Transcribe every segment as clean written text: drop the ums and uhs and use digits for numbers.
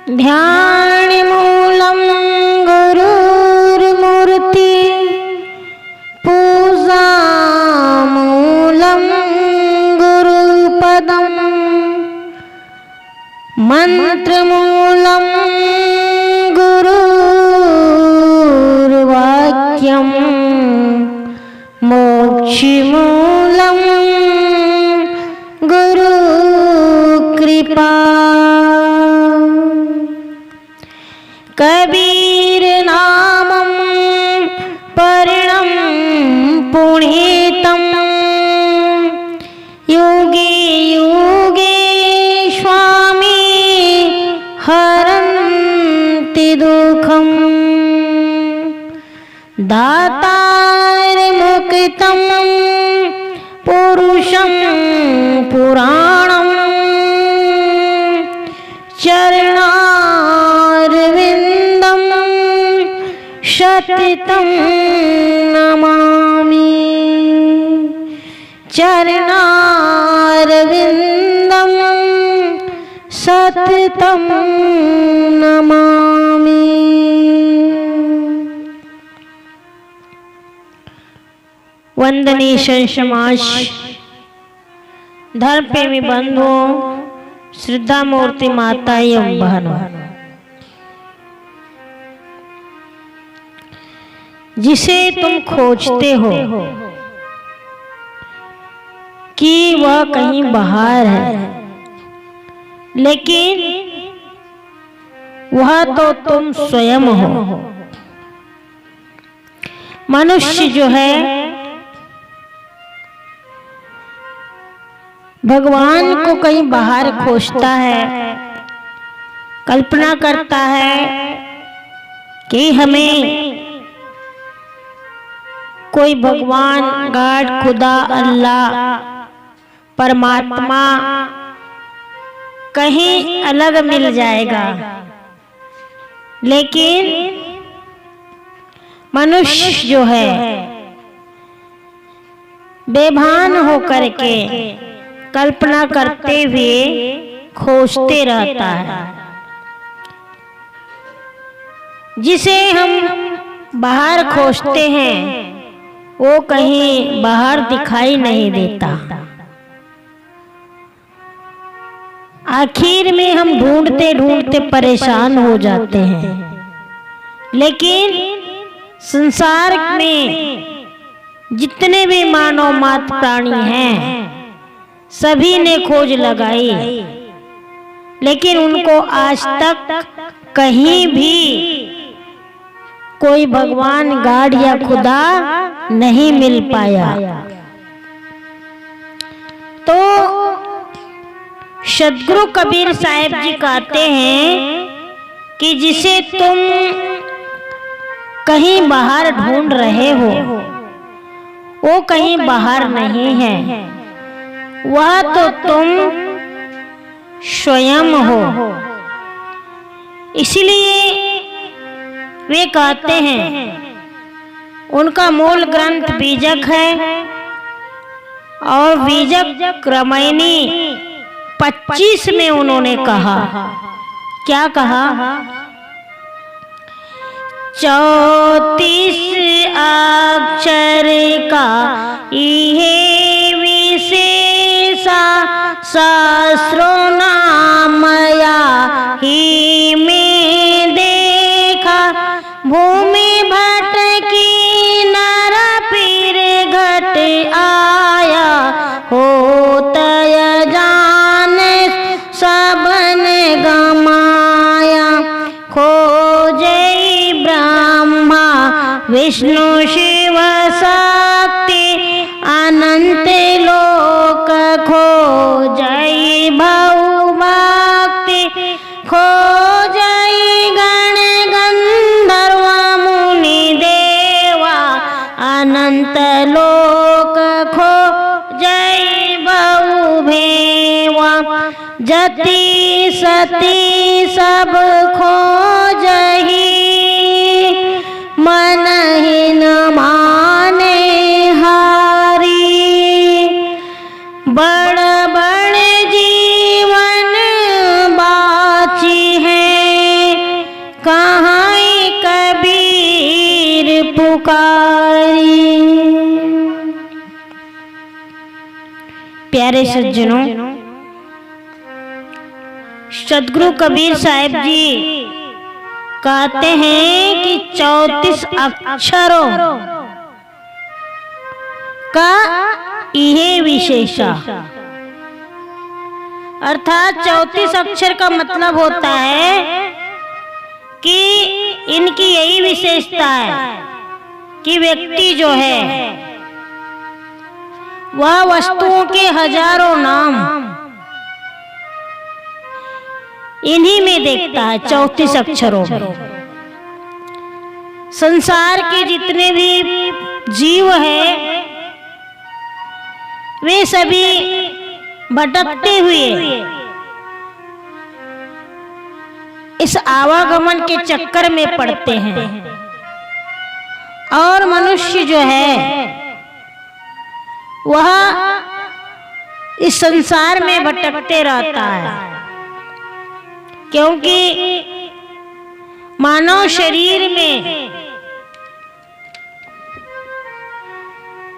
ध्यानमूलं गुरुर्मूर्ति पूजामूलं गुरुपदम् मंत्रमूलं गुरुर्वाक्यं मोक्षमूलं गुरुकृपा। कबीर नामं पर्णं पुण्यतं युगे युगे स्वामी हरन्ति दुःखं। दातारमुक्तं पुरुषं पुराणं चरणारविन्दं सततं नमामि। चरणारविन्दं सततं नमामि। वंदनीय समाज, धर्म प्रेमी बंधुओं, श्रद्धा मूर्ति माता एवं बहनों, जिसे तुम खोजते हो कि वह कहीं बाहर है, लेकिन वह तो तुम स्वयं हो। मनुष्य जो है भगवान को कहीं बाहर खोजता है, कल्पना करता है कि हमें कोई भगवान, गॉड, खुदा, अल्लाह, परमात्मा कहीं अलग मिल जाएगा। लेकिन मनुष्य जो है बेभान होकर के कल्पना करते हुए खोजते रहता है। जिसे हम बाहर खोजते हैं वो कहीं बाहर दिखाई नहीं देता। आखिर में हम ढूंढते ढूंढते परेशान हो जाते हैं। लेकिन संसार में जितने भी मानव मात्र प्राणी हैं सभी ने खोज लगाई, लेकिन उनको आज तक कहीं भी कोई भगवान, गॉड या खुदा नहीं मिल पाया। तो सद्गुरु कबीर साहिब जी कहते हैं कि जिसे तुम कहीं बाहर ढूंढ रहे हो वो कहीं बाहर नहीं है, वह तो तुम स्वयं हो। इसलिए वे कहते हैं, उनका मूल ग्रंथ बीजक है और बीजक क्रमैनी 25 में उन्होंने कहा, क्या कहा? 34 अक्षर का ये विशेषा सहस्रों नामया ही में देखा। भूमि भटकी नर पीर घट आया, होतय जान सबन गमाया। खोजे ब्रह्मा विष्णु शिव शक्ति अनंत लोक, खोजई भव भक्ति, खोजई गण गंधर्व मुनि देवा। अनंत लोक खोजई भव भेवा, जति सती सब खोजही, मन ही न माने हारी। बड़ बड़ जीवन बाची है, पुकारी। प्यारे सज्जनों, सदगुरु कबीर साहिब जी कहते हैं कि 34 अक्षरों का यह विशेषा, अर्थात 34 अक्षर का मतलब होता है कि इनकी यही विशेषता है कि व्यक्ति जो है वह वस्तुओं के हजारों नाम इन्हीं में देखता है। 34 अक्षरों में संसार के जितने भी जीव है वे सभी भटकते हुए इस आवागमन के चक्कर में पड़ते हैं और मनुष्य जो है वह इस संसार में भटकते रहता है, क्योंकि मानव शरीर में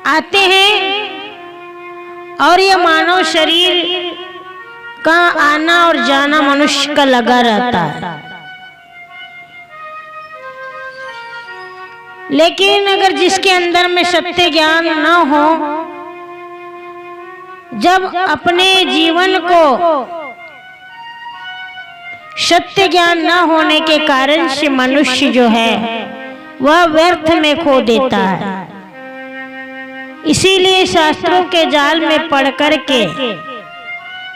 आते हैं और यह मानव शरीर का आना और जाना मनुष्य का लगा रहता है। लेकिन अगर जिसके अंदर में सत्य ज्ञान न हो, जब अपने जीवन को सत्य ज्ञान न होने के कारण से मनुष्य जो है वह व्यर्थ में खो देता है। इसीलिए शास्त्रों के जाल में पढ़ करके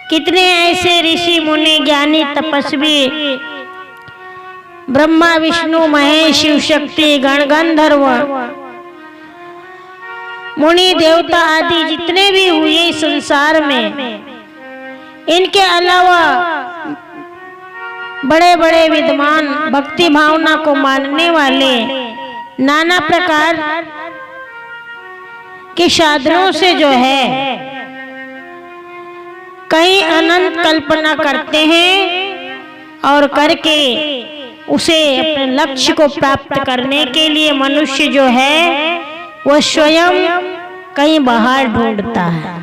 कितने ऐसे ऋषि मुनि ज्ञानी तपस्वी ब्रह्मा विष्णु महेश शिव शक्ति गण गंधर्व मुनि देवता आदि जितने भी हुए संसार में, इनके अलावा बड़े बड़े विद्वान भक्ति भावना को मानने वाले नाना प्रकार के साधनों से जो है कई अनंत कल्पना करते हैं और करके उसे अपने लक्ष्य को प्राप्त करने के लिए मनुष्य जो है वह स्वयं कहीं बाहर ढूंढता है।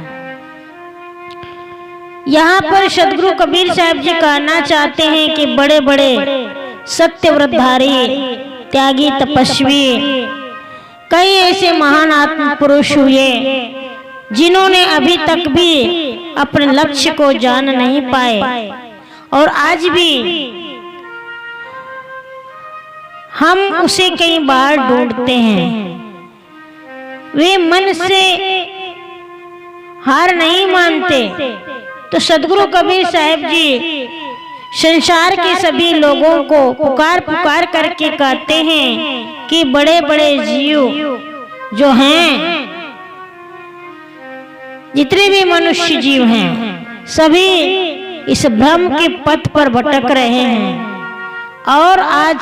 यहाँ पर सदगुरु कबीर साहब जी कहना चाहते हैं कि बड़े बड़े सत्यव्रतधारी त्यागी तपस्वी कई ऐसे महान आत्म पुरुष हुए जिन्होंने अभी तक भी अपने लक्ष्य को जान नहीं पाए, और आज भी हम उसे कई बार ढूंढते हैं। वे मन से हार नहीं मानते। तो सदगुरु कबीर साहब जी संसार के सभी लोगों को पुकार पुकार करके कहते हैं कि बड़े बड़े जीव जो हैं, जितने भी मनुष्य जीव हैं, सभी इस भ्रम के पथ पर भटक रहे हैं और आज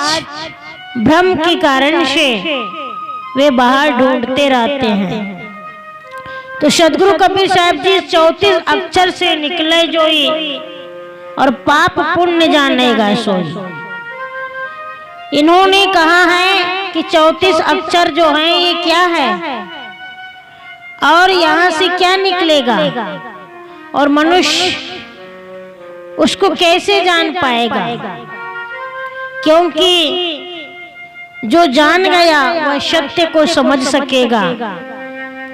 भ्रम के कारण से वे बाहर ढूंढते रहते हैं। तो सदगुरु कबीर साहब जी 34 अक्षर से निकले जोई और पाप पुण्य जानेगा सोई। इन्होंने कहा है कि 34 अक्षर जो हैं ये क्या है और यहाँ से क्या निकलेगा और मनुष्य उसको कैसे जान पाएगा, क्योंकि जो जान गया वह सत्य को समझ सकेगा।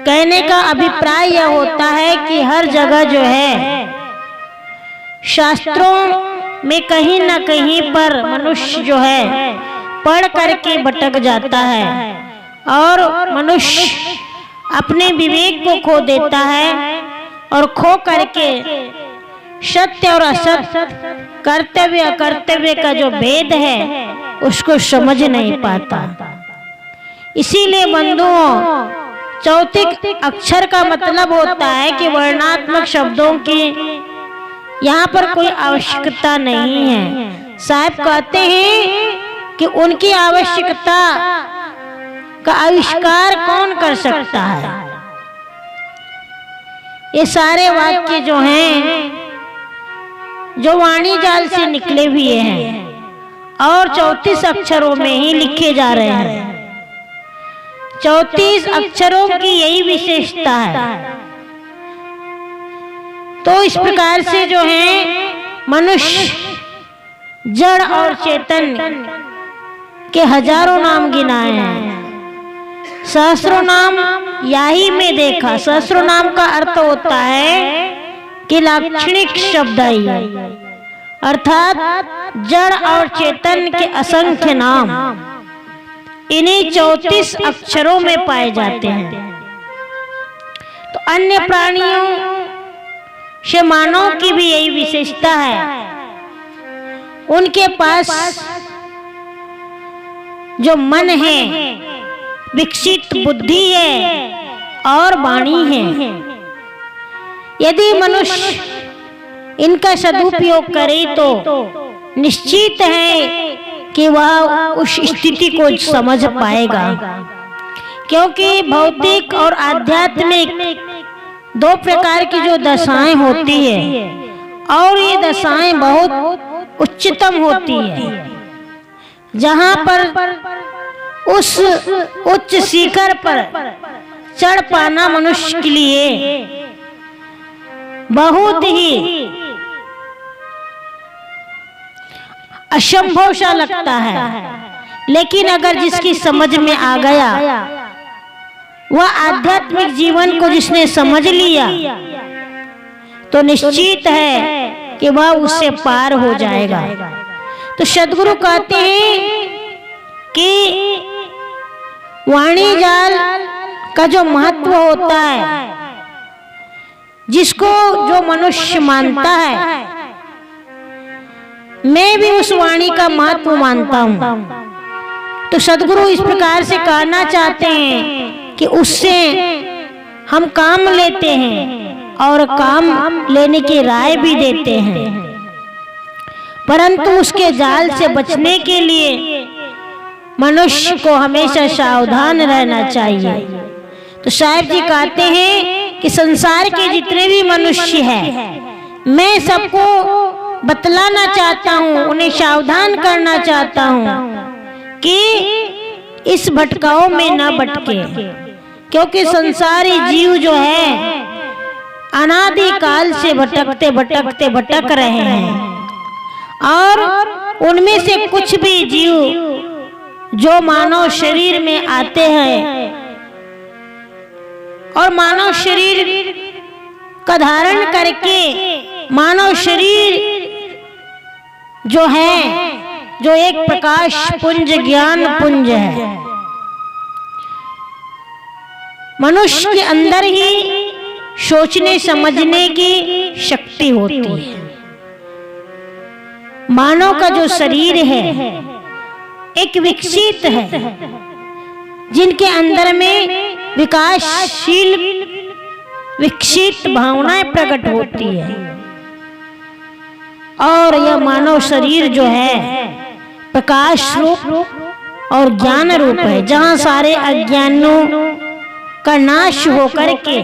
कहने का अभिप्राय यह होता है कि हर जगह जो है शास्त्रों में कहीं न कहीं पर मनुष्य जो है पढ़ करके भटक जाता है और मनुष्य अपने विवेक को खो देता है और खो करके सत्य और असत्य, कर्तव्य अकर्तव्य का जो भेद है उसको समझ नहीं पाता। इसीलिए बंधुओं, 34 अक्षर का मतलब होता है कि वर्णात्मक शब्दों की यहाँ पर कोई आवश्यकता नहीं है। साहब कहते हैं कि उनकी आवश्यकता का आविष्कार कौन कर सकता है। ये सारे वाक्य जो हैं जो वाणी जाल से निकले हुए हैं और 34 अक्षरों में ही लिखे जा रहे हैं। 34 अक्षरों की यही विशेषता है। तो इस प्रकार से जो है मनुष्य जड़ और चेतन के हजारों नाम गिनाए हैं। सहस्रों नाम यही में देखा। सहस्रों नाम का अर्थ होता है कि लाक्षणिक शब्द है, अर्थात जड़ और चेतन के असंख्य नाम इन्हीं 34 अक्षरों में पाए जाते हैं। तो अन्य प्राणियों से मानव की भी यही विशेषता है। उनके पास जो मन है, विकसित बुद्धि है और वाणी है। यदि मनुष्य इनका सदुपयोग करे तो निश्चित है कि वह उस स्थिति को समझ पाएगा, क्योंकि भौतिक और आध्यात्मिक दो प्रकार की जो दशाएं होती है और ये दशाएं बहुत उच्चतम होती है, जहां पर उस उच्च शिखर पर चढ़ पाना मनुष्य के लिए बहुत ही असंभव सा लगता है। लेकिन अगर जिसकी समझ में आ गया, वह आध्यात्मिक जीवन को जिसने समझ लिया, तो निश्चित है कि वह उससे पार हो जाएगा। तो सद्गुरु कहते हैं कि वाणी जाल का जो महत्व होता है, जिसको जो मनुष्य मानता है, मैं भी उस वाणी का महत्व मानता हूं। तो सद्गुरु इस प्रकार से कहना चाहते हैं कि उससे हम काम लेते हैं और काम लेने की राय भी देते हैं, परंतु उसके जाल से बचने के लिए मनुष्य को हमेशा सावधान रहना चाहिए। तो साहिब जी कहते हैं कि संसार के जितने भी मनुष्य हैं, मैं सबको बतलाना चाहता हूँ, उन्हें सावधान करना चाहता हूँ कि इस भटकाव में न भटके, क्योंकि संसारी जीव जो है अनादि काल से भटकते भटकते भटक रहे हैं, और उनमें से कुछ भी जीव जो मानव शरीर में आते हैं और मानव शरीर का धारण करके मानव शरीर जो है, जो एक प्रकाश पुंज ज्ञान पुंज है, मनुष्य के अंदर ही सोचने समझने की शक्ति होती है। मानव का जो शरीर है एक विकसित है, जिनके अंदर में विकासशील विकसित भावनाएं प्रकट होती है, और यह मानव शरीर जो है प्रकाश रूप और ज्ञान रूप है, जहां सारे अज्ञानों का नाश होकर के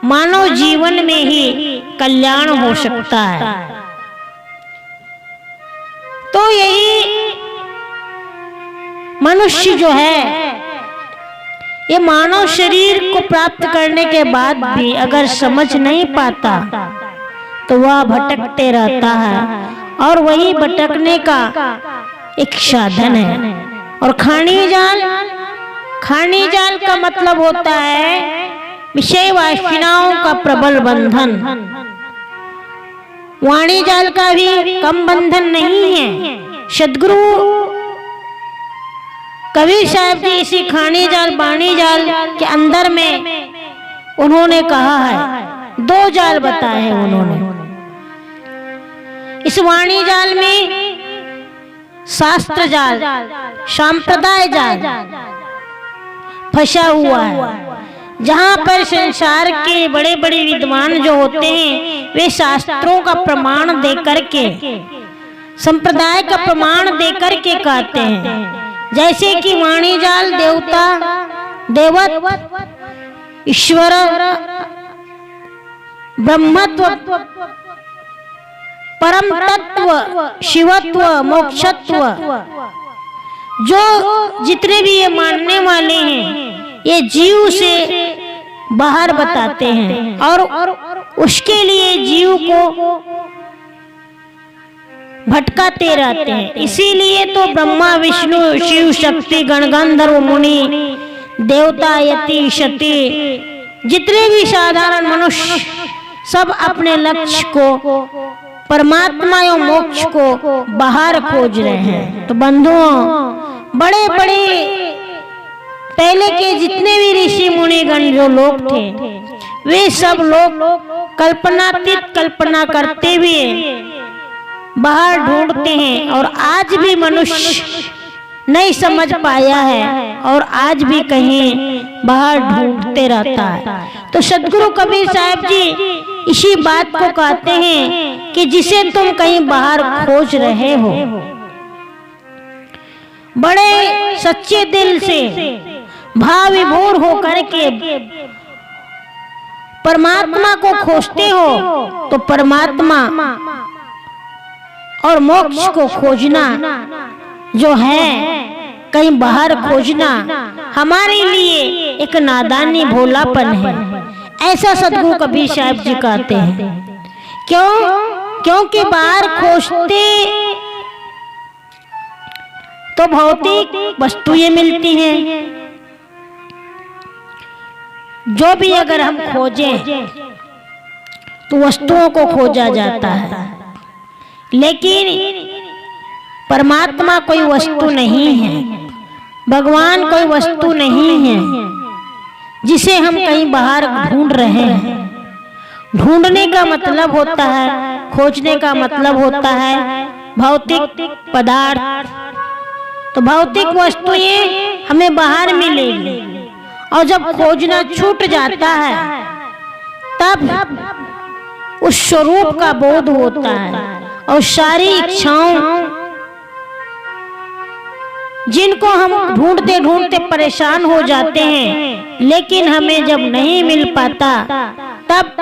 मानव जीवन में ही कल्याण हो सकता है। तो यही मनुष्य जो है, ये मानव शरीर को प्राप्त करने के बाद भी अगर समझ नहीं पाता तो वह भटकते रहता है, और वही भटकने का एक साधन है। और खानी जाल का मतलब होता है विषय वासनाओं का प्रबल बंधन। वाणी जाल का भी कम बंधन नहीं है। सद्गुरु कबीर साहब जी इसी खानी जाल वाणी जाल के अंदर में उन्होंने कहा है, दो जाल बताए हैं उन्होंने। इस वाणी जाल में शास्त्र जाल, संप्रदाय जाल फंसा हुआ है, जहां पर संसार के बड़े बड़े विद्वान जो होते हैं वे शास्त्रों का प्रमाण दे करके, संप्रदाय का प्रमाण दे करके कहते हैं। जैसे कि वाणी जाल देवता, देवत्व, ईश्वर, ब्रह्मत्व, परम तत्व, शिवत्व, मोक्षत्व, जो जितने भी ये मानने वाले हैं ये जीव से बाहर बताते हैं और उसके लिए जीव को भटकाते रहते हैं। इसीलिए तो ब्रह्मा विष्णु शिव शक्ति गण गंधर्व मुनि देवता यति शति जितने भी साधारण मनुष्य सब अपने लक्ष्य को परमात्मा एवं मोक्ष को बाहर खोज रहे हैं। तो बंधुओं, बड़े बड़े पहले के जितने भी ऋषि मुनिगण जो लोग थे वे सब लोग कल्पनातीत कल्पना करते हुए बाहर ढूंढते हैं और आज भी मनुष्य नहीं समझ पाया है और आज भी कहीं बाहर ढूंढते रहता है। तो सदगुरु कबीर साहब जी इसी बात को कहते हैं कि जिसे तुम कहीं बाहर खोज रहे हो, बड़े सच्चे दिल से भाव विभोर होकर के परमात्मा को खोजते हो तो परमात्मा और मोक्ष को खोजना जो है कहीं बाहर खोजना हमारे लिए एक नादानी भोलापन है, ऐसा सदगुरु कबीर साहब जी कहते हैं। क्योंकि बाहर खोजते तो भौतिक वस्तुएं मिलती हैं, जो भी अगर हम खोजें तो वस्तुओं को खोजा जाता है, लेकिन परमात्मा कोई वस्तु नहीं है, भगवान कोई वस्तु नहीं है जिसे हम कहीं बाहर ढूंढ रहे हैं। ढूंढने का मतलब होता है, खोजने का मतलब होता है भौतिक पदार्थ। तो भौतिक वस्तुएं हमें बाहर मिलेगी और जब खोजना छूट जाता है तब उस स्वरूप का बोध होता है और सारी इच्छाओं जिनको हम ढूंढते ढूंढते परेशान हो जाते हैं, लेकिन हमें जब नहीं मिल पाता तब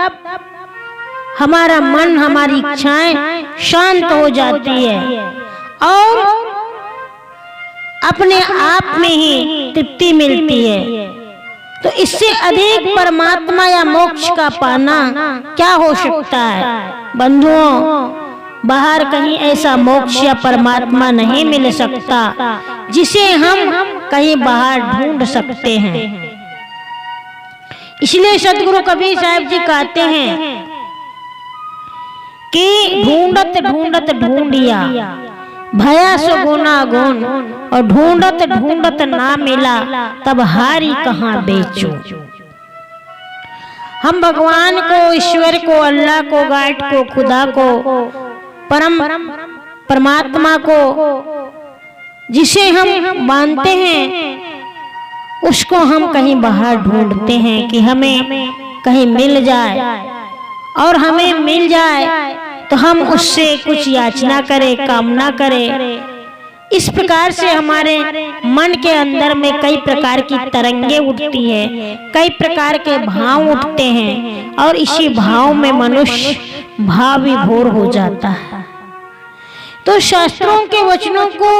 हमारा मन, हमारी इच्छाएं शांत हो जाती है और अपने आप में ही तृप्ति मिलती है। तो इससे अधिक परमात्मा या मोक्ष का पाना क्या हो सकता है। बंधुओं, बाहर कहीं ऐसा मोक्ष या परमात्मा नहीं मिल सकता जिसे हम कहीं बाहर ढूंढ सकते हैं। इसलिए सदगुरु कबीर साहब जी कहते हैं कि ढूंढत ढूंढत ढूंढिया भया सो गुना गुण, और ढूंढत ढूंढत ना मिला तब हारी कहाँ बेचो। हम भगवान को, ईश्वर को, अल्लाह को, गाड को, खुदा को, परमात्मा को जिसे हम मानते हैं उसको हम कहीं बाहर ढूंढते हैं कि हमें कहीं मिल जाए, और हमें मिल जाए तो हम उससे कुछ याचना करें, कामना करें। इस प्रकार से हमारे मन के अंदर में कई प्रकार की तरंगे उठती है, कई प्रकार के भाव उठते हैं और इसी भाव में मनुष्य भाव विभोर हो जाता है। तो शास्त्रों के वचनों को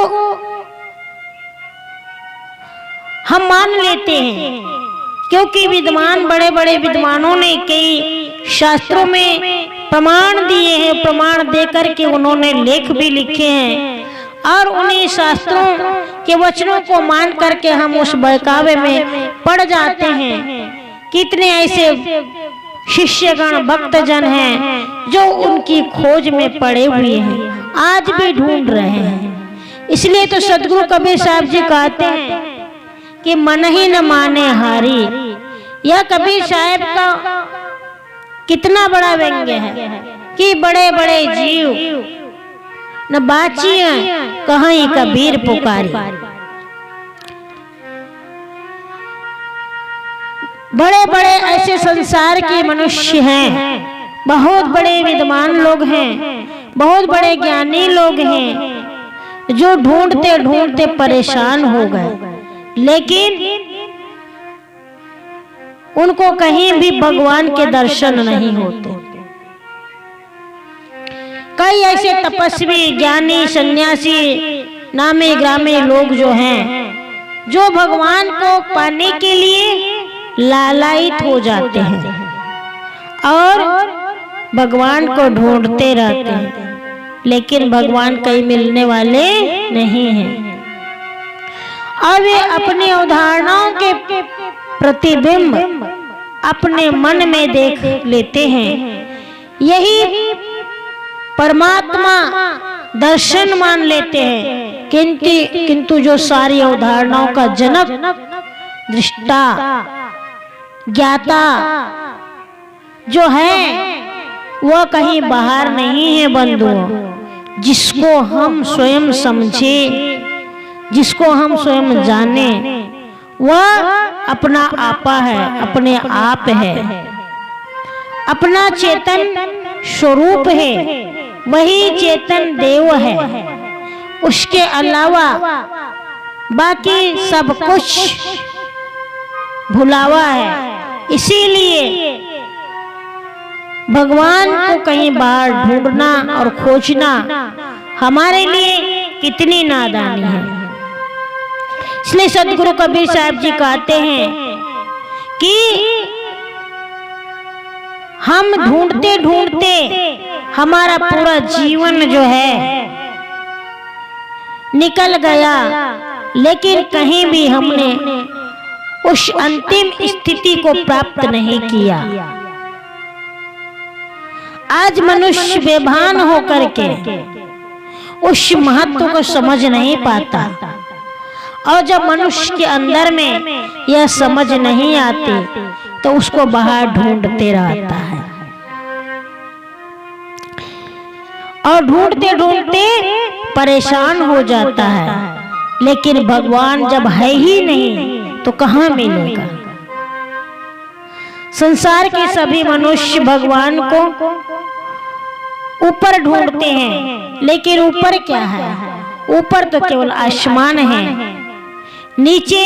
हम मान लेते हैं क्योंकि विद्वान, बड़े बड़े विद्वानों ने कई शास्त्रों में प्रमाण दिए हैं, प्रमाण देकर के उन्होंने लेख भी लिखे हैं और उन्हीं शास्त्रों के वचनों को मान करके हम उस बहकावे में पड़ जाते हैं। कितने ऐसे शिष्यगण, भक्तजन हैं जो उनकी खोज में पड़े हुए हैं, आज भी ढूंढ रहे हैं। इसलिए तो सदगुरु कबीर साहब जी कहते हैं कि मन ही न माने हारी। यह कबीर साहब का कितना बड़ा व्यंग्य है कि बड़े बड़े जीव न बाचिए कहीं कबीर पुकारी। बड़े बड़े ऐसे संसार के मनुष्य हैं, बहुत बड़े विद्वान लोग हैं, बहुत बड़े ज्ञानी लोग हैं जो ढूंढते ढूंढते परेशान हो गए, लेकिन उनको कहीं भी भगवान के दर्शन नहीं होते। कई ऐसे तपस्वी, ज्ञानी, सन्यासी नामी ग्रामी लोग जो हैं, जो भगवान को पाने के लिए लालायित हो जाते हैं और भगवान को ढूंढते रहते हैं, लेकिन भगवान कहीं मिलने वाले नहीं हैं। और वे अपनी अवधारणाओं के प्रतिबिंब अपने मन में देख लेते हैं। यही परमात्मा दर्शन मान लेते हैं, किंतु जो सारी अवधारणाओं का जनक, दृष्टा, ज्ञाता जो है वह कहीं बाहर नहीं है बंधुओं। जिसको हम स्वयं समझे, जिसको हम स्वयं जाने, वह अपना आपा है, अपने आप है, अपना चेतन स्वरूप है, वही चेतन देव है। उसके अलावा बाकी सब कुछ भुलावा है। इसीलिए भगवान को कहीं बाहर ढूंढना और खोजना हमारे लिए कितनी नादानी है। इसलिए सदगुरु कबीर साहब जी कहते हैं कि हम ढूंढते ढूंढते हमारा पूरा जीवन जो है निकल गया, लेकिन कहीं भी हमने उस अंतिम स्थिति को प्राप्त नहीं किया। आज मनुष्य बेभान होकर के उस महत्व को समझ नहीं पाता, और जब मनुष्य के अंदर में यह समझ नहीं आती तो उसको बाहर ढूंढते रहता है, और ढूंढते ढूंढते परेशान हो जाता है। लेकिन भगवान जब है ही नहीं तो कहाँ मिलेगा। संसार के सभी मनुष्य भगवान को ऊपर ढूंढते हैं, लेकिन ऊपर क्या है? ऊपर तो केवल आसमान है, नीचे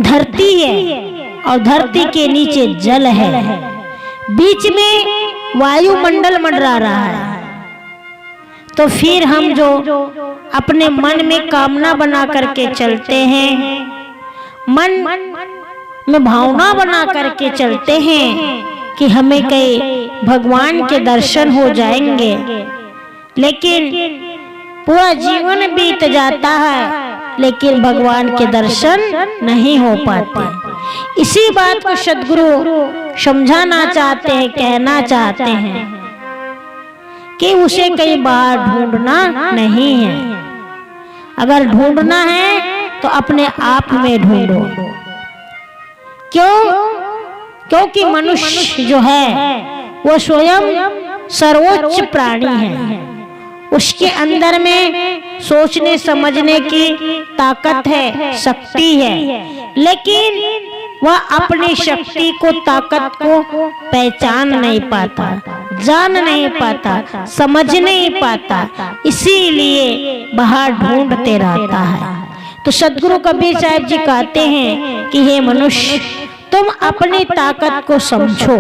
धरती है और धरती के नीचे जल है, बीच में वायुमंडल मंडरा रहा है। तो फिर हम जो अपने मन में कामना बना करके चलते हैं, मन में भावना बना करके चलते हैं कि हमें कहीं भगवान के दर्शन हो जाएंगे, लेकिन पूरा जीवन बीत जाता है लेकिन भगवान के दर्शन नहीं हो पाते। इसी बात को सद्गुरु समझाना चाहते हैं, कहना चाहते हैं कि उसे कहीं बाहर ढूंढना नहीं है। अगर ढूंढना है तो अपने आप में ढूंढो। क्यों? क्योंकि मनुष्य जो है वो स्वयं सर्वोच्च प्राणी है। उसके अंदर में सोचने समझने की ताकत है, शक्ति है, लेकिन वह अपनी शक्ति को, ताकत को पहचान नहीं पाता, जान नहीं पाता, समझ नहीं पाता, इसीलिए बाहर ढूंढते रहता है। तो सद्गुरु कबीर साहब जी कहते हैं कि हे मनुष्य, तुम अपनी ताकत को समझो,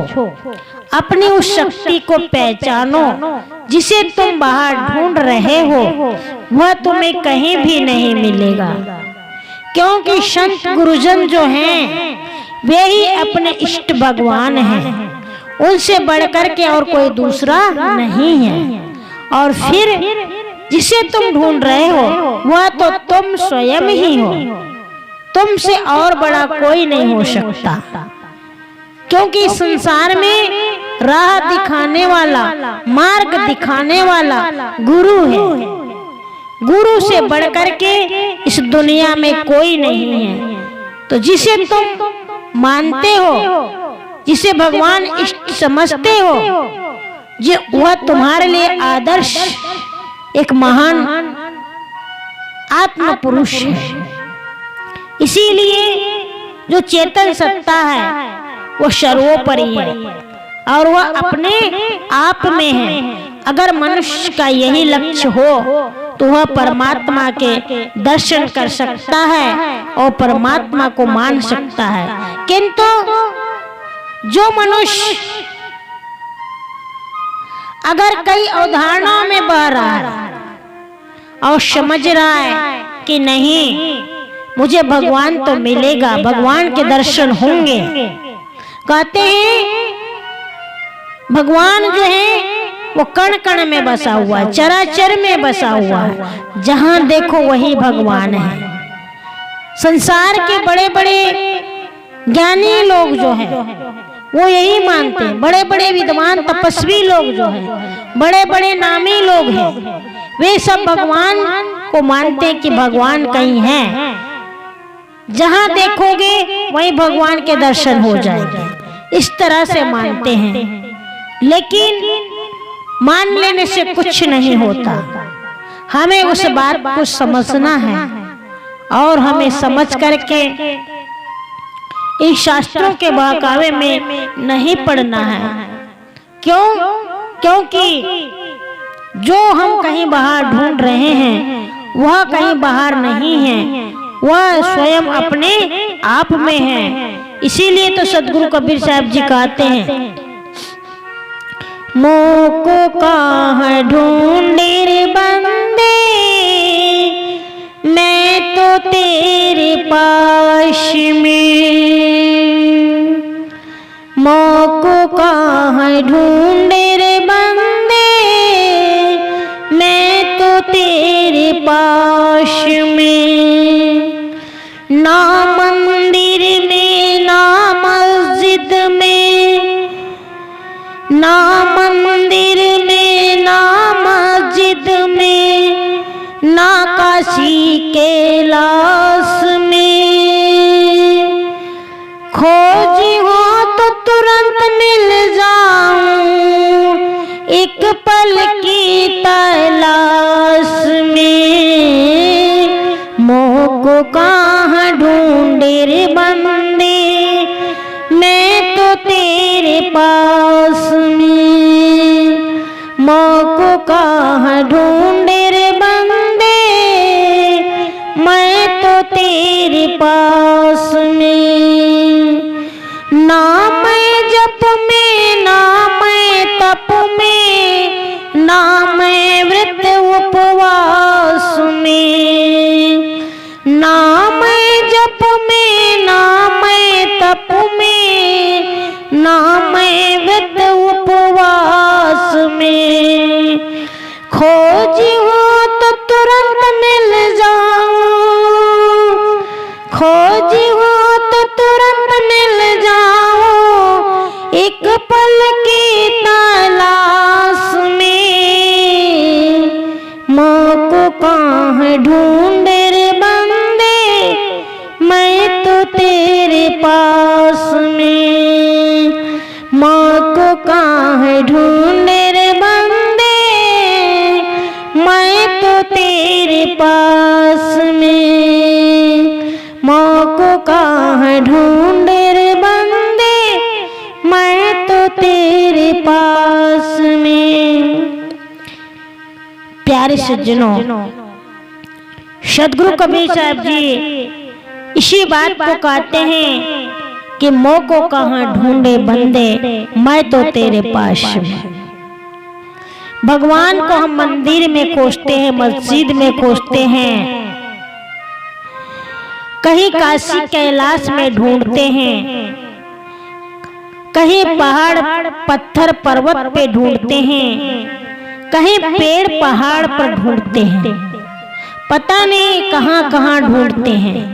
अपनी उस शक्ति को पहचानो जिसे तुम बाहर ढूंढ रहे हो, वह तुम्हें कहीं भी नहीं मिलेगा। क्योंकि संत गुरुजन जो हैं वे ही अपने इष्ट भगवान हैं, उनसे बढ़कर के और कोई दूसरा नहीं है। और फिर जिसे तुम ढूंढ रहे हो वह तो तुम स्वयं ही हो, तुमसे और बड़ा कोई नहीं हो सकता। क्योंकि संसार में राह दिखाने वाला, मार्ग दिखाने वाला गुरु है। गुरु से बढ़कर के इस दुनिया में कोई नहीं है। तो जिसे तुम मानते हो, जिसे भगवान इष्ट समझते हो, ये वह तुम्हारे लिए आदर्श एक महान आत्म पुरुष है। इसीलिए जो चेतन सत्ता है वो सर्वोपरि है और वह अपने आप में है। अगर मनुष्य का यही लक्ष्य हो तो वह परमात्मा के दर्शन कर सकता है और परमात्मा को मान सकता है। किंतु जो मनुष्य अगर कई अवधारणाओं में बह रहा है, और समझ रहा है कि नहीं, मुझे भगवान तो मिलेगा, भगवान के दर्शन होंगे। कहते हैं भगवान जो है वो कण कण में बसा हुआ है, चराचर में बसा हुआ है, जहां देखो वही भगवान है। संसार के बड़े बड़े ज्ञानी लोग जो है वो यही मानते हैं, बड़े बड़े विद्वान तपस्वी लोग जो हैं, बड़े बड़े नामी लोग हैं, वे सब भगवान को मानते हैं कि भगवान कहीं है, जहां देखोगे वहीं भगवान के दर्शन हो जाएंगे, इस तरह से मानते हैं। लेकिन मान लेने से कुछ नहीं होता, हमें उस बात को समझना है और हमें समझ करके इन शास्त्रों के बहकावे में नहीं पड़ना है। क्यों? क्योंकि जो हम कहीं बाहर ढूंढ रहे हैं वह कहीं बाहर नहीं है, वह स्वयं अपने आप में है। इसीलिए तो सदगुरु कबीर साहब जी कहते हैं, मोको कहाँ ढूंढे रे बंदे, मैं तो तेरे पास में। मोको कहाँ ढूंढे रे बंदे, मैं तो तेरे पास में। ना मंदिर में ना मस्जिद में, ना मंदिर में ना मस्जिद में, ना काशी कैलाश में। खोजी हो तो तुरंत मिल जाऊं, एक पल की तलाश में। मोको कहाँ ढूंढे रे बंदे, मैं तो तेरे पास में। मोको कहाँ ढूंढे रे बंदे, मैं तो तेरे पास में। ना मैं जप में ना मैं तप में, ना मैं व्रत उपवास में। ना मैं जप में ना मैं तप में, ना मैं व्रत उपवास में। खोजी हो तो तुरंत मिल जाऊं, खोजी हो तो तुरंत मिल जाऊं, एक पल की तलाश में। मोको कहाँ ढूंढे रे बंदे, मैं तो तेरे पास में। मोको कहाँ ढूंढे रे बंदे, मैं तो तेरे पास में। मोको कहाँ ढूंढे रे बंदे, मैं तो तेरे पास में। प्यारे सज्जनों, सदगुरु कबीर साहब जी इसी बात को कहते हैं कि मोको कहाँ ढूंढे बंदे, मैं तो तेरे पास में। भगवान को हम मंदिर में खोजते हैं, मस्जिद में खोजते हैं, कहीं काशी कैलाश में ढूंढते हैं, कहीं पहाड़ पत्थर पर्वत पे ढूंढते हैं, कहीं पेड़ पहाड़ पर ढूंढते हैं, पता नहीं कहाँ कहाँ ढूंढते हैं।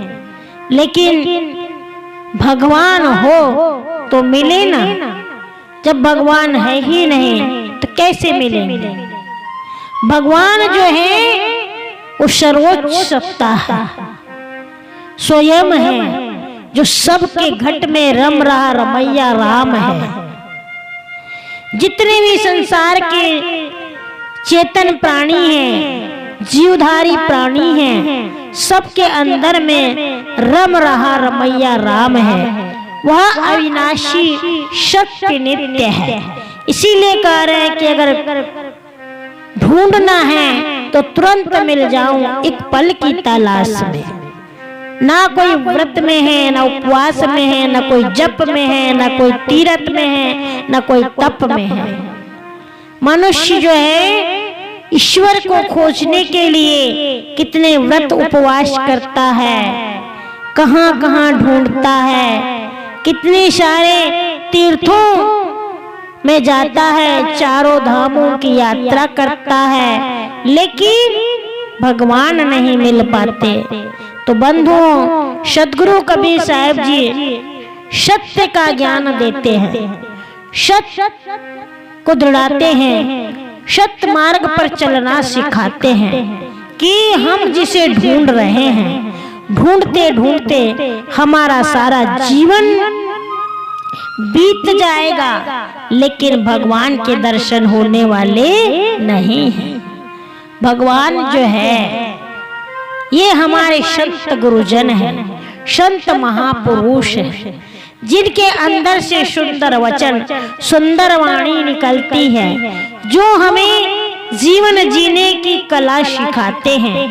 लेकिन भगवान हो तो मिले ना, जब भगवान है ही नहीं तो कैसे मिलेंगे। भगवान जो है वो सर्वोच्च सत्ता है, स्वयं है, जो सबके घट में रम रहा रमैया राम है। जितने भी संसार के चेतन प्राणी हैं, जीवधारी प्राणी हैं, सबके अंदर में रम रहा रमैया राम है। वह अविनाशी सत्य नित्य है। इसीलिए कह रहे हैं कि अगर ढूंढना है तो तुरंत मिल जाऊं, एक पल की तलाश में। ना कोई व्रत में है, ना उपवास में है, ना कोई जप में है, ना कोई तीर्थ में है, ना कोई तप में है। मनुष्य जो है ईश्वर को खोजने के लिए कितने व्रत उपवास करता है, कहां कहां ढूंढता है, कितने सारे तीर्थों में जाता है, चारों धामों की यात्रा करता है, लेकिन भगवान नहीं मिल पाते। तो बंधुओं, सद्गुरु कबीर साहब जी सत्य का ज्ञान देते हैं, सत्य को दृढ़ाते हैं, सत्य मार्ग पर चलना सिखाते हैं कि हम जिसे ढूंढ रहे हैं, ढूंढते ढूंढते हमारा सारा जीवन बीत जाएगा, लेकिन भगवान के दर्शन होने वाले नहीं हैं। भगवान जो है ये हमारे संत गुरुजन हैं, संत महापुरुष हैं, जिनके अंदर से सुंदर वचन, सुंदर वाणी निकलती है, जो हमें जीवन जीने की कला सिखाते हैं,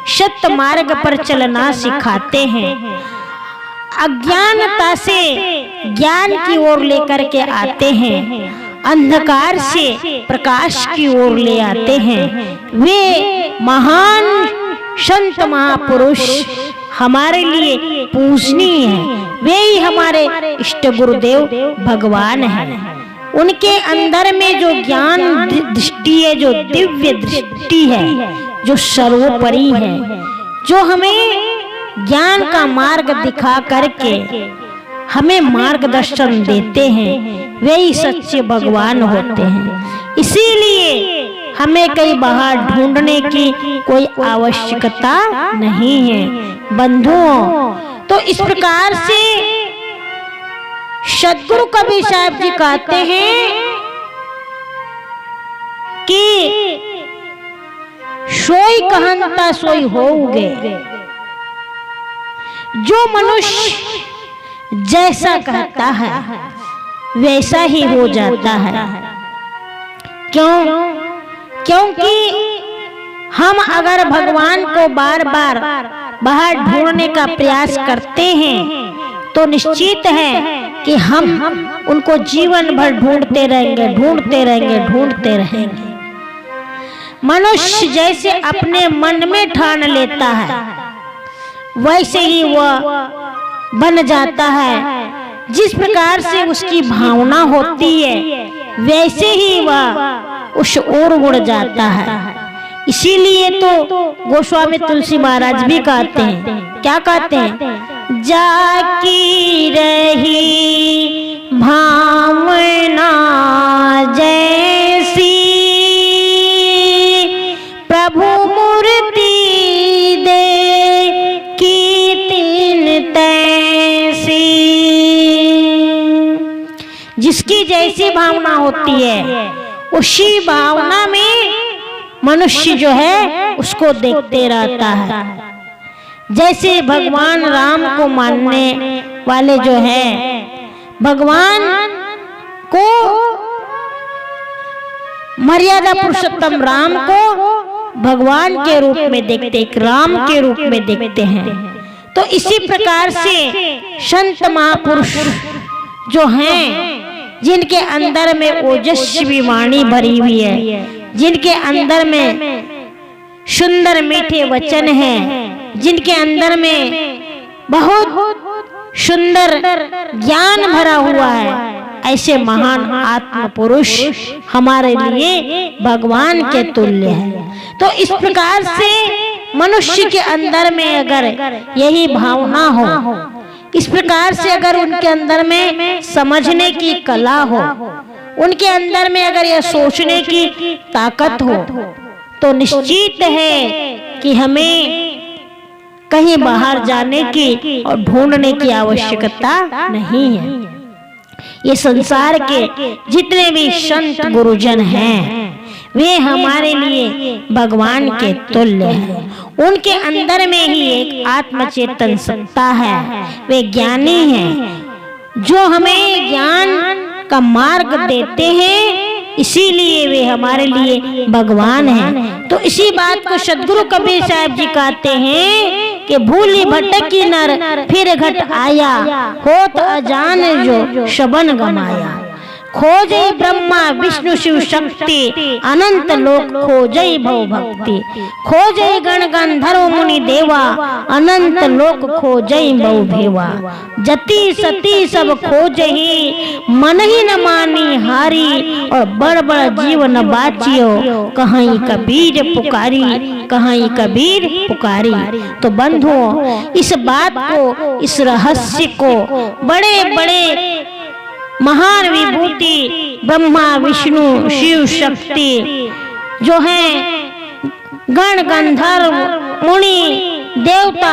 सत्य मार्ग पर चलना सिखाते हैं, अज्ञानता से ज्ञान की ओर लेकर के आते हैं, अंधकार से प्रकाश की ओर ले आते हैं। वे महान संत महापुरुष हमारे लिए पूजनीय हैं, वे ही हमारे इष्ट गुरुदेव भगवान हैं। उनके अंदर में जो ज्ञान दृष्टि है, जो दिव्य दृष्टि है, जो सर्वोपरि है, जो हमें ज्ञान का मार्ग दिखा करके हमें मार्गदर्शन देते हैं, वे ही सच्चे भगवान होते हैं। इसीलिए हमें कहीं बाहर ढूंढने की कोई आवश्यकता नहीं है। बंधुओं, तो इस प्रकार से सद्गुरु कबीर साहब जी कहते हैं कि सोई कहंता सोई होउगे, जो मनुष्य जैसा कहता है वैसा ही हो जाता है। क्यों? क्योंकि हम अगर भगवान को बार बार बाहर ढूंढने का प्रयास करते हैं तो निश्चित है कि हम उनको जीवन भर ढूंढते रहेंगे, ढूंढते रहेंगे, ढूंढते रहेंगे। मनुष्य जैसे अपने मन में ठान लेता है वैसे ही वह बन जाता है। जिस प्रकार से उसकी भावना होती है वैसे ही वह उस ओर उड़ जाता है। इसीलिए तो गोस्वामी तुलसी महाराज भी कहते हैं, क्या कहते हैं? जाकी रही भावना जैसी, प्रभु मूर्ति दे की तीन तैसी। जिसकी जैसी भावना होती है उसी भावना में मनुष्य जो है उसको देखते रहता है। जैसे भगवान राम को मानने वाले जो है भगवान को, मर्यादा पुरुषोत्तम राम को भगवान के रूप में देखते, एक राम के रूप में देखते हैं। तो इसी प्रकार से संत महापुरुष जो हैं, जिनके अंदर में ओजस्वी वाणी भरी हुई है, जिनके अंदर में सुंदर मीठे वचन हैं, जिनके अंदर में बहुत सुंदर ज्ञान भरा हुआ है, ऐसे महान आत्म पुरुष हमारे लिए भगवान के तुल्य है। तो इस प्रकार से मनुष्य के अंदर में अगर यही भावना हो, इस प्रकार से अगर उनके अंदर में समझने की कला हो, उनके अंदर में अगर यह सोचने की ताकत हो, तो निश्चित है कि हमें कहीं बाहर जाने की और ढूंढने की आवश्यकता नहीं है। ये संसार के जितने भी संत गुरुजन हैं वे हमारे लिए भगवान के तुल्य हैं। उनके अंदर में ही एक आत्मचेतन सत्ता है, वे ज्ञानी हैं जो हमें ज्ञान का मार्ग देते हैं, इसीलिए वे हमारे लिए भगवान हैं। तो इसी बात को सद्गुरु कबीर साहब जी कहते हैं कि भूली भटकी नर फिर घट आया, होत अजान जो शबन गमाया। खोजे ब्रह्मा विष्णु शिव शक्ति, अनंत लोक खोजे भव भक्ति। खोजे गण गंधर्व मुनि देवा, अनंत लोक खोजे भव भेवा। जति सती सब खोजे ही, मन ही न मानी हारी। और बड़ बड़ जीवन बाचियो, कहीं कबीर पुकारी, कहीं कबीर पुकारी। तो बंधुओं, इस बात को, इस रहस्य को बड़े बड़े महान विभूति ब्रह्मा विष्णु शिव शक्ति जो हैं, गण गंधर्व मुनि देवता,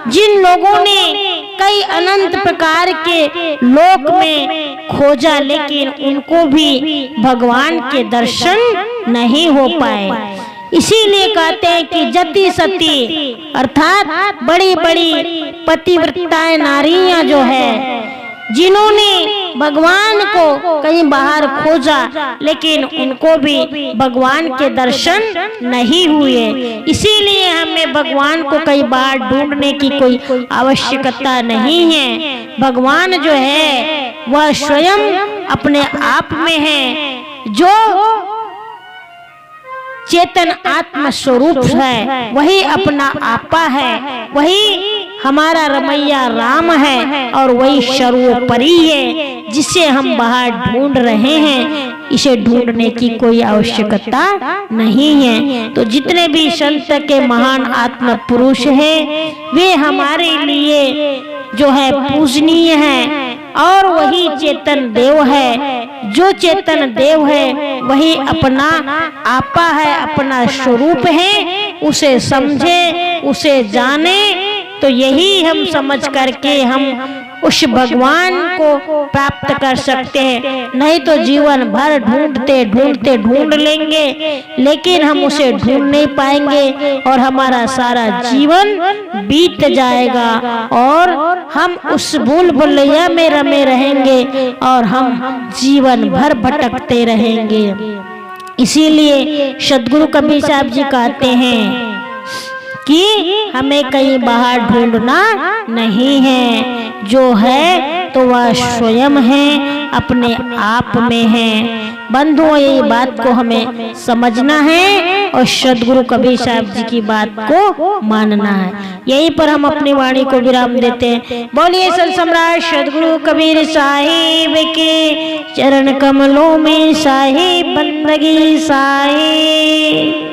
जिन लोगों ने कई अनंत प्रकार के लोक में खोजा, लेकिन उनको भी भगवान के दर्शन नहीं हो पाए। इसीलिए कहते हैं कि जति सती, अर्थात बड़ी बड़ी पतिव्रताएं नारियां जो है, जिन्होंने भगवान को कहीं बाहर खोजा, लेकिन उनको भी भगवान के दर्शन नहीं हुए। इसीलिए हमें भगवान को कई बार ढूंढने की कोई आवश्यकता नहीं है। भगवान जो है वह स्वयं अपने आप में है। जो चेतन आत्म स्वरूप है, वही अपना आपा है, वही हमारा रमैया राम है, और वही सर्वोपरि है, जिसे हम बाहर ढूंढ रहे हैं। इसे ढूंढने की कोई आवश्यकता नहीं है। तो जितने भी संत के महान आत्म पुरुष हैं, वे हमारे लिए जो है पूजनीय है। और वही चेतन देव है। जो चेतन देव है वही अपना आपा है, अपना स्वरूप है। उसे समझे, उसे जाने, तो यही हम समझ करके हम उस भगवान को प्राप्त कर सकते हैं। नहीं तो जीवन भर ढूंढते ढूंढते ढूंढ लेंगे, लेकिन हम उसे ढूंढ नहीं पाएंगे और हमारा सारा जीवन बीत जाएगा और हम उस भूल भुलैया में रमे रहेंगे और हम जीवन भर भटकते रहेंगे। इसीलिए सद्गुरु कबीर साहब जी कहते हैं कि हमें कहीं बाहर ढूंढना नहीं है। जो है तो वह स्वयं है, अपने आप में है। बंधुओं, ये बात को हमें समझना है और सद्गुरु कबीर साहब जी की बात को मानना है। यहीं पर हम अपनी वाणी को विराम देते हैं। बोलिए संत सम्राट सद्गुरु कबीर साहिब के चरण कमलों में साहिब बंदगी साहिब।